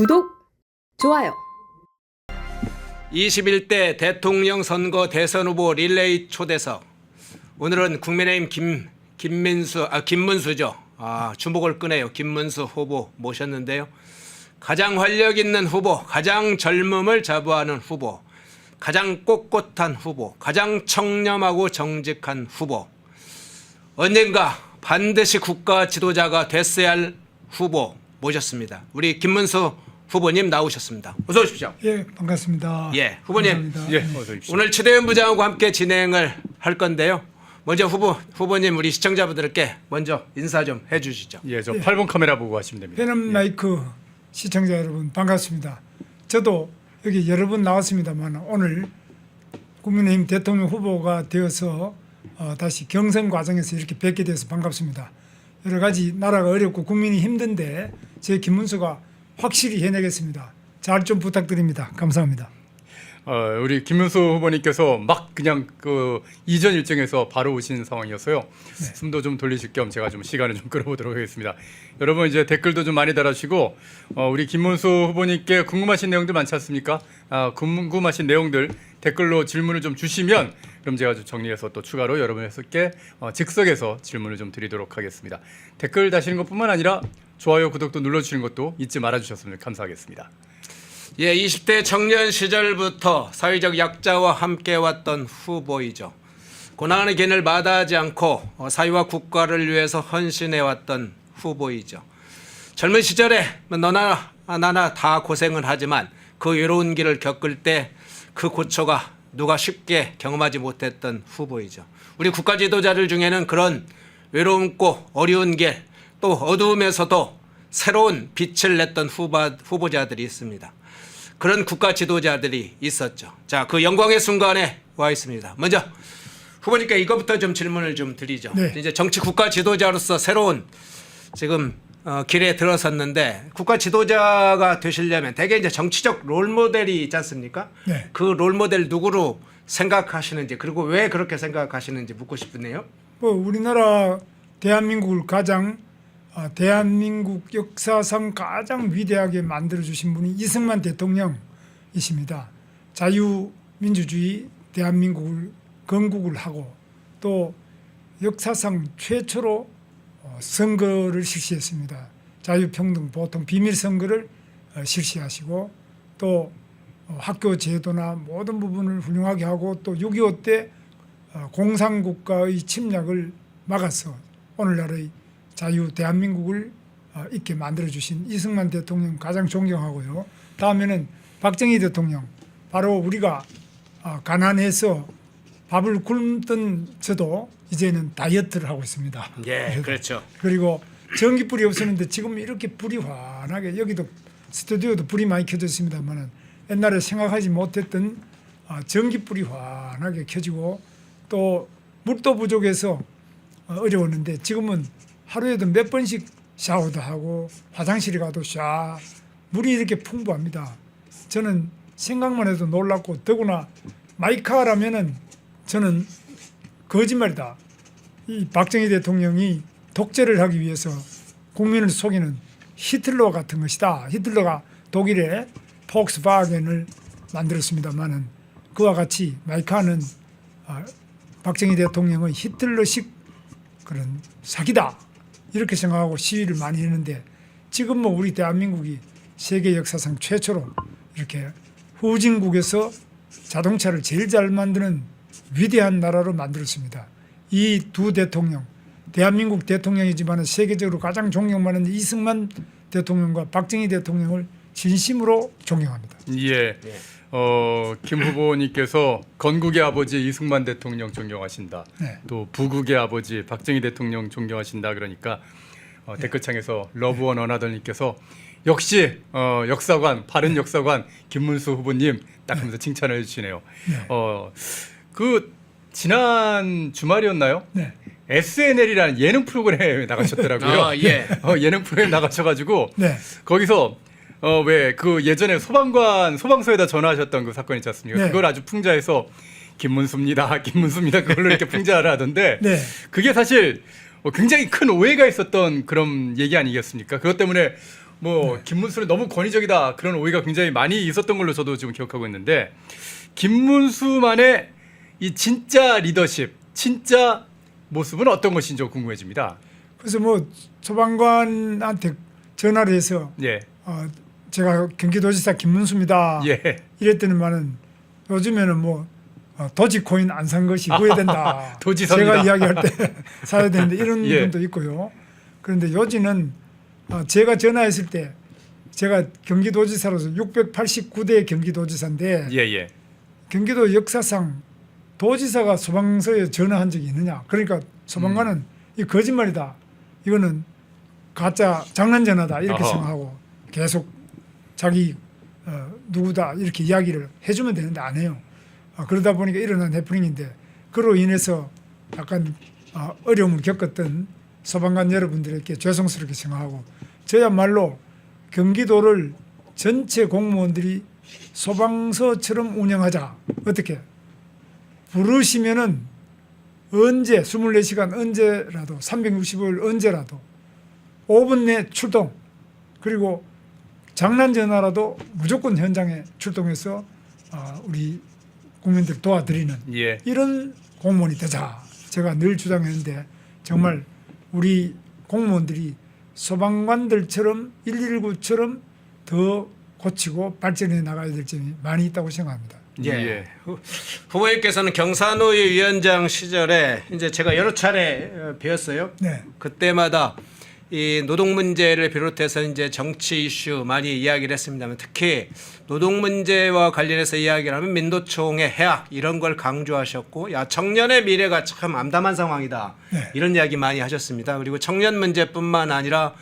구독, 좋아요. 21대 대통령 선거 대선 후보 릴레이 초대석. 오늘은 국민의힘 김문수죠. 주목을 끄네요. 김문수 후보 모셨는데요. 가장 활력 있는 후보, 가장 젊음을 자부하는 후보, 가장 꼿꼿한 후보, 가장 청렴하고 정직한 후보, 언젠가 반드시 국가 지도자가 됐어야 할 후보 모셨습니다. 우리 김문수 후보님 나오셨습니다. 어서 오십시오. 예, 반갑습니다. 예, 후보님. 감사합니다. 예, 어서 오십시오. 오늘 최대현 부장하고 함께 진행을 할 건데요. 먼저 후보님 우리 시청자분들께 먼저 인사 좀 해주시죠. 예, 저 8번 카메라 보고 하시면 됩니다. 페넌 마이크 시청자 여러분 반갑습니다. 저도 여기 여러 번 나왔습니다만 오늘 국민의힘 대통령 후보가 되어서 다시 경선 과정에서 이렇게 뵙게 돼서 반갑습니다. 여러 가지 나라가 어렵고 국민이 힘든데 제 김문수가 확실히 해내겠습니다. 잘 좀 부탁드립니다. 감사합니다. 우리 김문수 후보님께서 막 그냥 그 이전 일정에서 바로 오신 상황이어서요. 숨도 좀 돌리실 겸 제가 좀 시간을 좀 끌어보도록 하겠습니다. 여러분 이제 댓글도 좀 많이 달아주시고 우리 김문수 후보님께 궁금하신 내용들 많지 않습니까? 궁금하신 내용들 댓글로 질문을 좀 주시면 그럼 제가 좀 정리해서 또 추가로 여러분께 즉석에서 질문을 좀 드리도록 하겠습니다. 댓글 다시는 것뿐만 아니라 좋아요, 구독도 눌러주시는 것도 잊지 말아주셨으면 감사하겠습니다. 예, 20대 청년 시절부터 사회적 약자와 함께 왔던 후보이죠. 고난의 길을 마다하지 않고 사회와 국가를 위해서 헌신해왔던 후보이죠. 젊은 시절에 너나 나나 다 고생을 하지만 그 외로운 길을 겪을 때 그 고초가 누가 쉽게 경험하지 못했던 후보이죠. 우리 국가 지도자들 중에는 그런 외롭고 어려운 길, 또 어두움에서도 새로운 빛을 냈던 후보자들이 있습니다. 그런 국가 지도자들이 있었죠. 자, 그 영광의 순간에 와 있습니다. 먼저 후보님께 이것부터 좀 질문을 좀 드리죠. 네. 이제 정치 국가 지도자로서 새로운 지금 길에 들어섰는데 국가 지도자가 되시려면 대개 이제 정치적 롤 모델이 있지 않습니까? 네. 그 롤 모델 누구로 생각하시는지 그리고 왜 그렇게 생각하시는지 묻고 싶네요. 우리나라 대한민국을 대한민국 역사상 가장 위대하게 만들어주신 분이 이승만 대통령이십니다. 자유민주주의 대한민국을 건국을 하고 또 역사상 최초로 선거를 실시했습니다. 자유평등 보통 비밀선거를 실시하시고 또 학교 제도나 모든 부분을 훌륭하게 하고 또 6.25 때 공산국가의 침략을 막아서 오늘날의 자유 대한민국을 있게 만들어주신 이승만 대통령 가장 존경하고요. 다음에는 박정희 대통령, 바로 우리가 가난해서 밥을 굶던 저도 이제는 다이어트를 하고 있습니다. 예, 그렇죠. 그리고 전기불이 없었는데 지금 이렇게 불이 환하게, 여기도 스튜디오도 불이 많이 켜져 있습니다만 옛날에 생각하지 못했던 전기불이 환하게 켜지고 또 물도 부족해서 어려웠는데 지금은 하루에도 몇 번씩 샤워도 하고 화장실에 가도 물이 이렇게 풍부합니다. 저는 생각만 해도 놀랍고 더구나 마이카라면은 저는 거짓말이다. 이 박정희 대통령이 독재를 하기 위해서 국민을 속이는 히틀러 같은 것이다. 히틀러가 독일의 폭스바겐을 만들었습니다만은 그와 같이 마이카는 박정희 대통령의 히틀러식 그런 사기다. 이렇게 생각하고 시위를 많이 했는데 지금 우리 대한민국이 세계 역사상 최초로 이렇게 후진국에서 자동차를 제일 잘 만드는 위대한 나라로 만들었습니다. 이 두 대통령, 대한민국 대통령이지만 세계적으로 가장 존경받는 이승만 대통령과 박정희 대통령을 진심으로 존경합니다. 예. 김 후보님께서 건국의 아버지 이승만 대통령 존경하신다. 네. 또 부국의 아버지 박정희 대통령 존경하신다. 그러니까 댓글창에서 러브원 어나더님께서 역시 역사관, 바른 역사관 김문수 후보님 딱 하면서 칭찬을 해주시네요. 네. 그 지난 주말이었나요? 네. SNL이라는 예능 프로그램에 나가셨더라고요. 예. 예능 프로그램 나가셔가지고 네. 거기서 왜 그 예전에 소방서에다 전화하셨던 그 사건 있지 않습니까? 네. 그걸 아주 풍자해서 김문수입니다, 김문수입니다 그걸로 이렇게 풍자를 하던데 네. 그게 사실 굉장히 큰 오해가 있었던 그런 얘기 아니겠습니까? 그것 때문에 뭐 김문수는 너무 권위적이다 그런 오해가 굉장히 많이 있었던 걸로 저도 지금 기억하고 있는데 김문수만의 이 진짜 리더십, 진짜 모습은 어떤 것인지 좀 궁금해집니다. 그래서 뭐 소방관한테 전화를 해서 예, 제가 경기도지사 김문수입니다. 예, 이랬더니만은 요즘에는 뭐 도지코인 안 산 것이 후회된다. 도지사입니다. 제가 이야기할 때 사야 되는데 이런 예. 분도 있고요. 그런데 요지는 제가 전화했을 때 제가 경기도지사로서 689대 경기도지사인데 예, 예. 경기도 역사상 도지사가 소방서에 전화한 적이 있느냐. 그러니까 소방관은 이 거짓말이다. 이거는 가짜 장난 전화다. 이렇게 어허. 생각하고 계속 자기 누구다 이렇게 이야기를 해주면 되는데 안 해요. 그러다 보니까 일어난 해프닝인데 그로 인해서 약간 어려움을 겪었던 소방관 여러분들에게 죄송스럽게 생각하고 저야말로 경기도를 전체 공무원들이 소방서처럼 운영하자. 어떻게? 부르시면은 언제 24시간 언제라도 365일 언제라도 5분 내 출동 그리고 장난 전화라도 무조건 현장에 출동해서 우리 국민들 도와드리는 예. 이런 공무원이 되자. 제가 늘 주장했는데 정말 우리 공무원들이 소방관들처럼 119처럼 더 고치고 발전해 나가야 될 점이 많이 있다고 생각합니다. 예. 후보님께서는 경산호위 위원장 시절에 이제 제가 여러 차례 뵈었어요. 네. 그때마다 이 노동 문제를 비롯해서 이제 정치 이슈 많이 이야기를 했습니다만 특히 노동 문제와 관련해서 이야기를 하면 민노총의 해악 이런 걸 강조하셨고 야 청년의 미래가 참 암담한 상황이다. 네. 이런 이야기 많이 하셨습니다. 그리고 청년 문제뿐만 아니라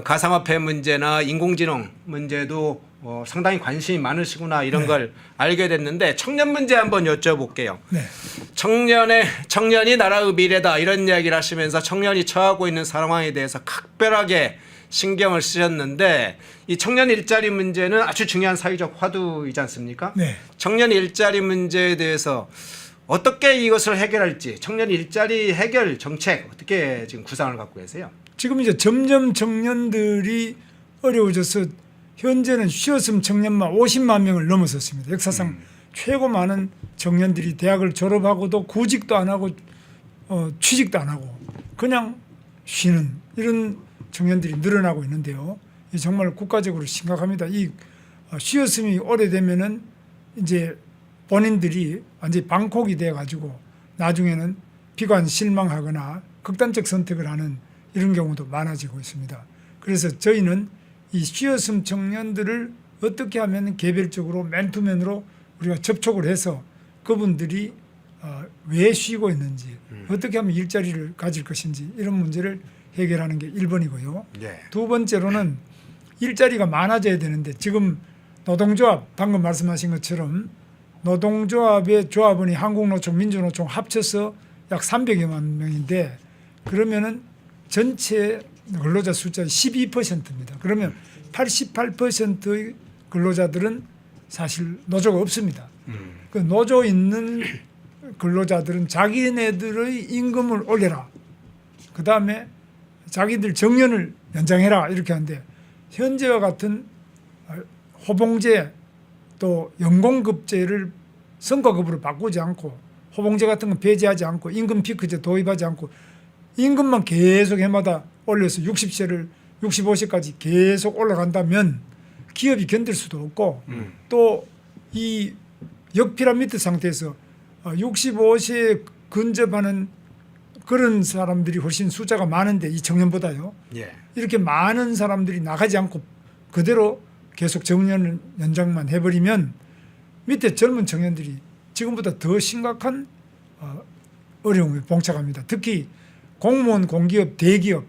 가상화폐 문제나 인공지능 문제도 상당히 관심이 많으시구나 이런 걸 알게 됐는데 청년 문제 한번 여쭤볼게요. 네. 청년이 나라의 미래다 이런 이야기를 하시면서 청년이 처하고 있는 상황에 대해서 각별하게 신경을 쓰셨는데 이 청년 일자리 문제는 아주 중요한 사회적 화두이지 않습니까? 네. 청년 일자리 문제에 대해서 어떻게 이것을 해결할지 청년 일자리 해결 정책 어떻게 지금 구상을 갖고 계세요? 지금 이제 점점 청년들이 어려워져서 현재는 쉬었음 청년만 50만 명을 넘어섰습니다. 역사상 최고 많은 청년들이 대학을 졸업하고도 구직도 안 하고 취직도 안 하고 그냥 쉬는 이런 청년들이 늘어나고 있는데요. 이 정말 국가적으로 심각합니다. 이 쉬었음이 오래되면은 이제 본인들이 완전히 방콕이 돼 가지고 나중에는 비관 실망하거나 극단적 선택을 하는 이런 경우도 많아지고 있습니다. 그래서 저희는 이 쉬었음 청년들을 어떻게 하면 개별적으로 맨투맨으로 우리가 접촉을 해서 그분들이 왜 쉬고 있는지 어떻게 하면 일자리를 가질 것인지 이런 문제를 해결하는 게 1번이고요. 네. 두 번째로는 일자리가 많아져야 되는데 지금 노동조합 방금 말씀하신 것처럼 노동조합의 조합원이 한국노총, 민주노총 합쳐서 약 300여만 명인데 그러면은 전체 근로자 숫자의 12%입니다. 그러면 88%의 근로자들은 사실 노조가 없습니다. 그 노조 있는 근로자들은 자기네들의 임금을 올려라. 그 다음에 자기들 정년을 연장해라 이렇게 하는데 현재와 같은 호봉제 또 연공급제를 성과급으로 바꾸지 않고 호봉제 같은 건 배제하지 않고 임금 피크제 도입하지 않고 임금만 계속 해마다 올려서 60세를 65세까지 계속 올라간다면 기업이 견딜 수도 없고 또 이 역피라미드 상태에서 65세에 근접하는 그런 사람들이 훨씬 숫자가 많은데 이 청년보다요. 예. 이렇게 많은 사람들이 나가지 않고 그대로 계속 정년 연장만 해버리면 밑에 젊은 청년들이 지금보다 더 심각한 어려움에 봉착합니다. 특히 공무원, 공기업, 대기업,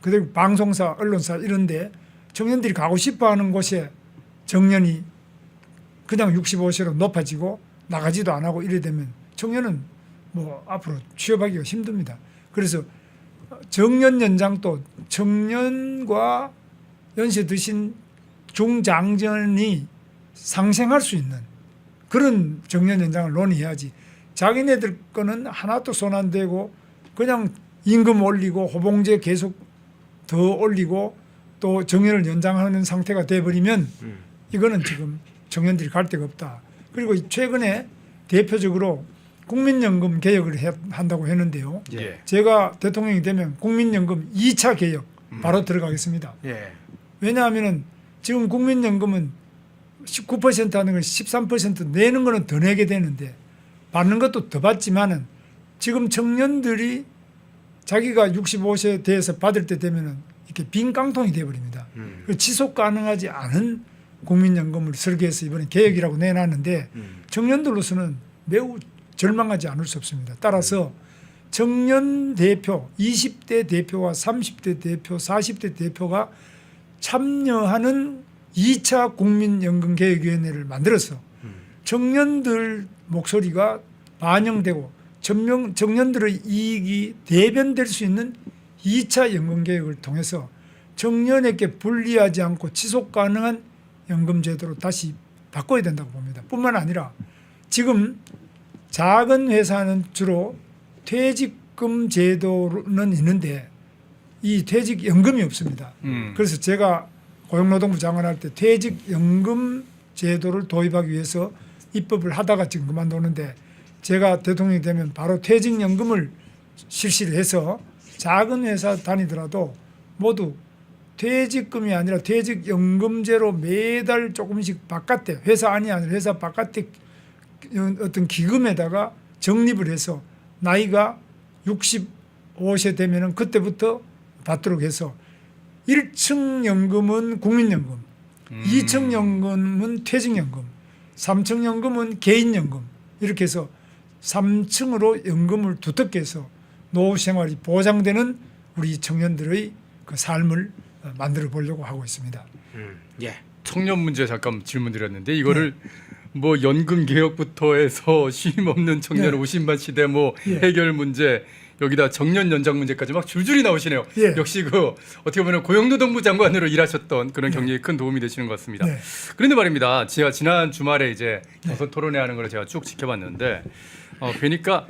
그리고 방송사, 언론사 이런데 청년들이 가고 싶어하는 곳에 정년이 그냥 65세로 높아지고 나가지도 안 하고 이래 되면 청년은 뭐 앞으로 취업하기가 힘듭니다. 그래서 정년 연장도 청년과 연세 드신 중장년이 상생할 수 있는 그런 정년 연장을 논의해야지 자기네들 거는 하나도 손 안 대고 그냥 임금 올리고 호봉제 계속 더 올리고 또 정년을 연장하는 상태가 돼버리면 이거는 지금 청년들이 갈 데가 없다. 그리고 최근에 대표적으로 국민연금 개혁을 한다고 했는데요. 예. 제가 대통령이 되면 국민연금 2차 개혁 바로 들어가겠습니다. 예. 왜냐하면은 지금 국민연금은 19% 하는 걸 13% 내는 거는 더 내게 되는데 받는 것도 더 받지만은 지금 청년들이 자기가 65세 돼서 받을 때 되면은 이렇게 빈 깡통이 되어버립니다. 지속 가능하지 않은 국민연금을 설계해서 이번에 개혁이라고 내놨는데 청년들로서는 매우 절망하지 않을 수 없습니다. 따라서 청년 대표, 20대 대표와 30대 대표, 40대 대표가 참여하는 2차 국민연금개혁위원회를 만들어서 청년들 목소리가 반영되고 청년들의 이익이 대변될 수 있는 2차 연금개혁을 통해서 청년에게 불리하지 않고 지속 가능한 연금제도로 다시 바꿔야 된다고 봅니다. 뿐만 아니라 지금 작은 회사는 주로 퇴직금 제도는 있는데 이 퇴직연금이 없습니다. 그래서 제가 고용노동부 장관할 때 퇴직연금 제도를 도입하기 위해서 입법을 하다가 지금 그만두는데 제가 대통령이 되면 바로 퇴직연금을 실시를 해서 작은 회사 다니더라도 모두 퇴직금이 아니라 퇴직연금제로 매달 조금씩 바깥에 회사 안이 아니라 회사 바깥에 어떤 기금에다가 적립을 해서 나이가 65세 되면은 그때부터 받도록 해서 1층 연금은 국민연금, 2층 연금은 퇴직연금, 3층 연금은 개인연금 이렇게 해서 3층으로 연금을 두텁게 해서 노후 생활이 보장되는 우리 청년들의 그 삶을 만들어 보려고 하고 있습니다. 예. 청년 문제 잠깐 질문드렸는데 이거를 뭐 연금 개혁부터 해서 쉼 없는 청년 네. 50만 시대 뭐 예. 해결 문제 여기다 정년 연장 문제까지 막 줄줄이 나오시네요. 예. 역시 그 어떻게 보면 고용노동부 장관으로 일하셨던 그런 경력이 큰 도움이 되시는 것 같습니다. 네. 그런데 말입니다. 제가 지난 주말에 이제 경선 토론회 하는 걸 제가 쭉 지켜봤는데 뵈니까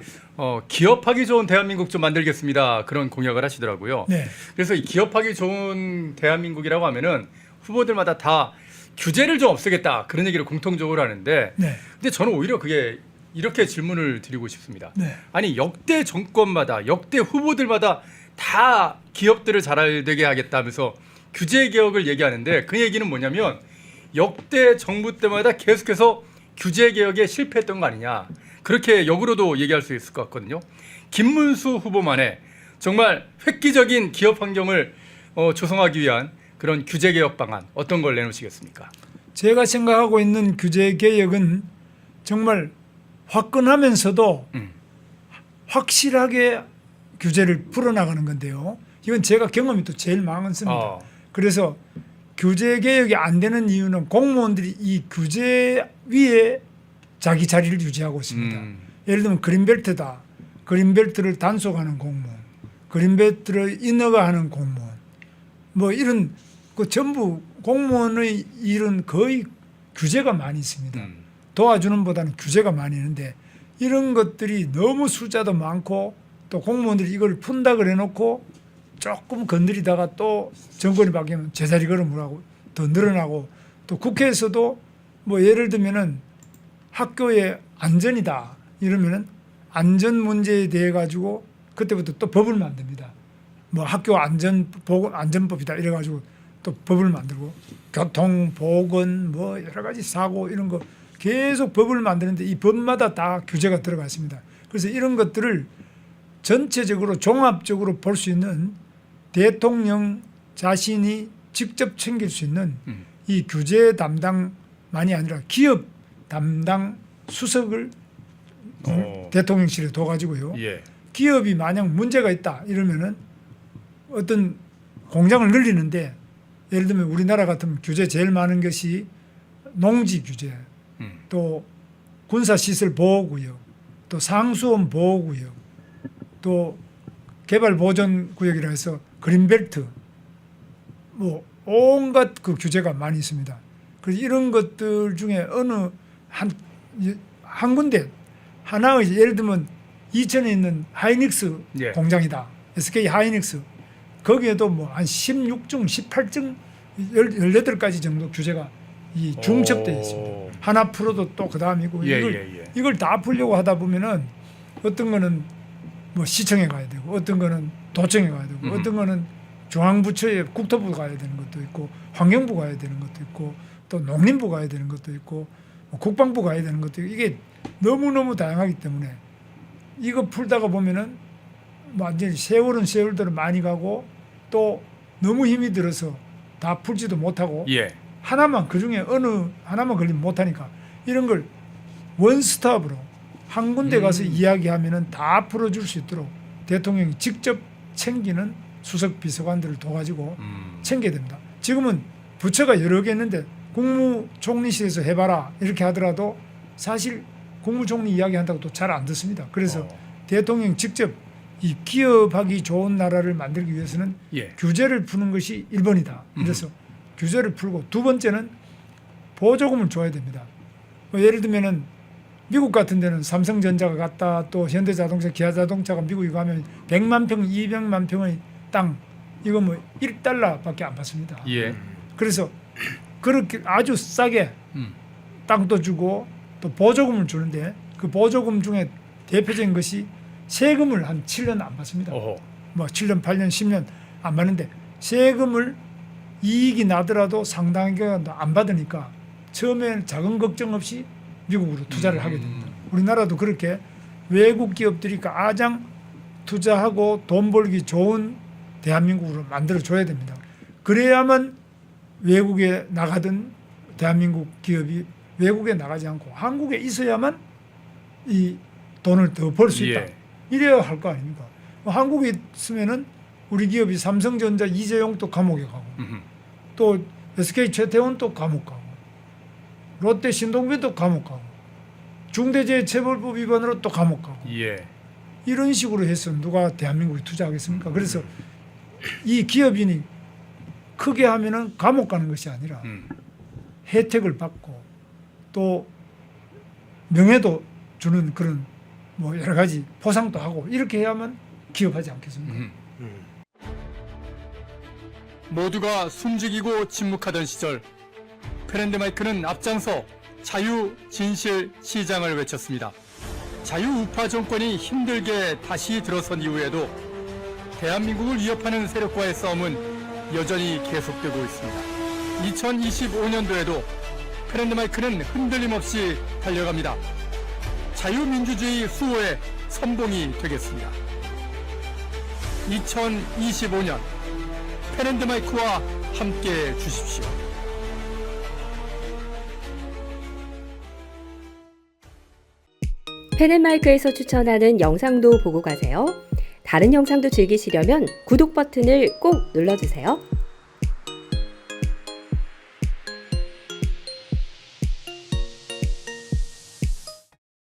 기업하기 좋은 대한민국 좀 만들겠습니다. 그런 공약을 하시더라고요. 네. 그래서 이 기업하기 좋은 대한민국이라고 하면은 후보들마다 다 규제를 좀 없애겠다 그런 얘기를 공통적으로 하는데 네. 근데 저는 오히려 그게 이렇게 질문을 드리고 싶습니다. 네. 아니 역대 정권마다 역대 후보들마다 다 기업들을 잘 되게 하겠다면서 규제 개혁을 얘기하는데 그 얘기는 뭐냐면 역대 정부 때마다 계속해서 규제 개혁에 실패했던 거 아니냐 그렇게 역으로도 얘기할 수 있을 것 같거든요. 김문수 후보만의 정말 획기적인 기업 환경을 조성하기 위한 그런 규제 개혁 방안 어떤 걸 내놓으시겠습니까? 제가 생각하고 있는 규제 개혁은 정말 화끈하면서도 확실하게 규제를 풀어나가는 건데요. 이건 제가 경험이 또 제일 많습니다. 그래서 규제 개혁이 안 되는 이유는 공무원들이 이 규제 위에 자기 자리를 유지하고 있습니다. 예를 들면 그린벨트다. 그린벨트를 단속하는 공무원, 그린벨트를 인허가하는 공무원, 뭐 이런 그 전부 공무원의 일은 거의 규제가 많이 있습니다. 도와주는 보다는 규제가 많이 있는데 이런 것들이 너무 숫자도 많고 또 공무원들이 이걸 푼다 그래 놓고 조금 건드리다가 또 정권이 바뀌면 제자리 걸음을 더 늘어나고 또 국회에서도 뭐 예를 들면은 학교의 안전이다 이러면은 안전 문제에 대해 가지고 그때부터 또 법을 만듭니다. 뭐 학교 안전법이다 이래 가지고 또 법을 만들고 교통 보건 뭐 여러 가지 사고 이런 거 계속 법을 만드는데 이 법마다 다 규제가 들어가 있습니다. 그래서 이런 것들을 전체적으로 종합적으로 볼 수 있는 대통령 자신이 직접 챙길 수 있는 이 규제 담당만이 아니라 기업 담당 수석을 대통령실에 둬가지고요. 예. 기업이 만약 문제가 있다 이러면은 어떤 공장을 늘리는데 예를 들면 우리나라 같으면 규제 제일 많은 것이 농지 규제, 또 군사시설 보호구역, 또 상수원 보호구역, 또 개발보전구역이라 해서 그린벨트, 뭐 온갖 그 규제가 많이 있습니다. 그래서 이런 것들 중에 어느 한 군데 하나의 예를 들면 이천에 있는 하이닉스 예. 공장이다. SK 하이닉스 거기에도 뭐 한 16중, 18중, 18가지 정도 규제가 이 중첩되어 있습니다. 하나 풀어도 또 그 다음이고 예, 이걸, 예, 예. 이걸 다 풀려고 하다 보면은 어떤 거는 뭐 시청에 가야 되고 어떤 거는 도청에 가야 되고 어떤 거는 중앙부처에 국토부 가야 되는 것도 있고 환경부 가야 되는 것도 있고 또 농림부 가야 되는 것도 있고 뭐 국방부 가야 되는 것도 있고 이게 너무너무 다양하기 때문에 이거 풀다가 보면은 완전히 세월은 세월대로 많이 가고 또 너무 힘이 들어서 다 풀지도 못하고 예. 하나만 그중에 어느 하나만 걸리면 못하니까 이런 걸 원스톱으로 한 군데 가서 이야기하면은 다 풀어줄 수 있도록 대통령이 직접 챙기는 수석 비서관들을 둬가지고 챙겨야 됩니다. 지금은 부처가 여러 개 있는데 국무총리실에서 해봐라 이렇게 하더라도 사실 국무총리 이야기한다고 또 잘 안 듣습니다. 그래서 대통령 직접 이 기업하기 좋은 나라를 만들기 위해서는 예. 규제를 푸는 것이 1번이다. 그래서 규제를 풀고 두 번째는 보조금을 줘야 됩니다. 뭐 예를 들면은 미국 같은 데는 삼성전자가 갔다 또 현대자동차, 기아자동차가 미국에 가면 100만 평, 200만 평의 땅 이거 뭐 1달러밖에 안 받습니다. 예. 그래서 그렇게 아주 싸게 땅도 주고 또 보조금을 주는데 그 보조금 중에 대표적인 것이 세금을 한 7년 안 받습니다. 어허. 뭐 7년, 8년, 10년 안 받는데 세금을 이익이 나더라도 상당한 기간도 안 받으니까 처음에는 자금 걱정 없이 미국으로 투자를 하게 됩니다. 우리나라도 그렇게 외국 기업들이 가장 투자하고 돈 벌기 좋은 대한민국으로 만들어줘야 됩니다. 그래야만 외국에 나가던 대한민국 기업이 외국에 나가지 않고 한국에 있어야만 이 돈을 더 벌 수 있다. 예. 이래야 할 거 아닙니까? 한국에 있으면은 우리 기업이 삼성전자 이재용 또 감옥에 가고 또 SK 최태원 또 감옥 가고 롯데 신동빈 또 감옥 가고 중대재해처벌법 위반으로 또 감옥 가고 예. 이런 식으로 해서 누가 대한민국에 투자하겠습니까? 그래서 이 기업인이 크게 하면은 감옥 가는 것이 아니라 혜택을 받고 또 명예도 주는 그런 뭐 여러 가지 보상도 하고 이렇게 해야만 기업하지 않겠습니까? 모두가 숨죽이고 침묵하던 시절 프렌드마이크는 앞장서 자유, 진실, 시장을 외쳤습니다. 자유 우파 정권이 힘들게 다시 들어선 이후에도 대한민국을 위협하는 세력과의 싸움은 여전히 계속되고 있습니다. 2025년도에도 프렌드마이크는 흔들림 없이 달려갑니다. 자유민주주의 수호의 선봉이 되겠습니다. 2025년 프렌드마이크와 함께 주십시오. 펜앤마이크에서 추천하는 영상도 보고 가세요. 다른 영상도 즐기시려면 구독 버튼을 꼭 눌러주세요.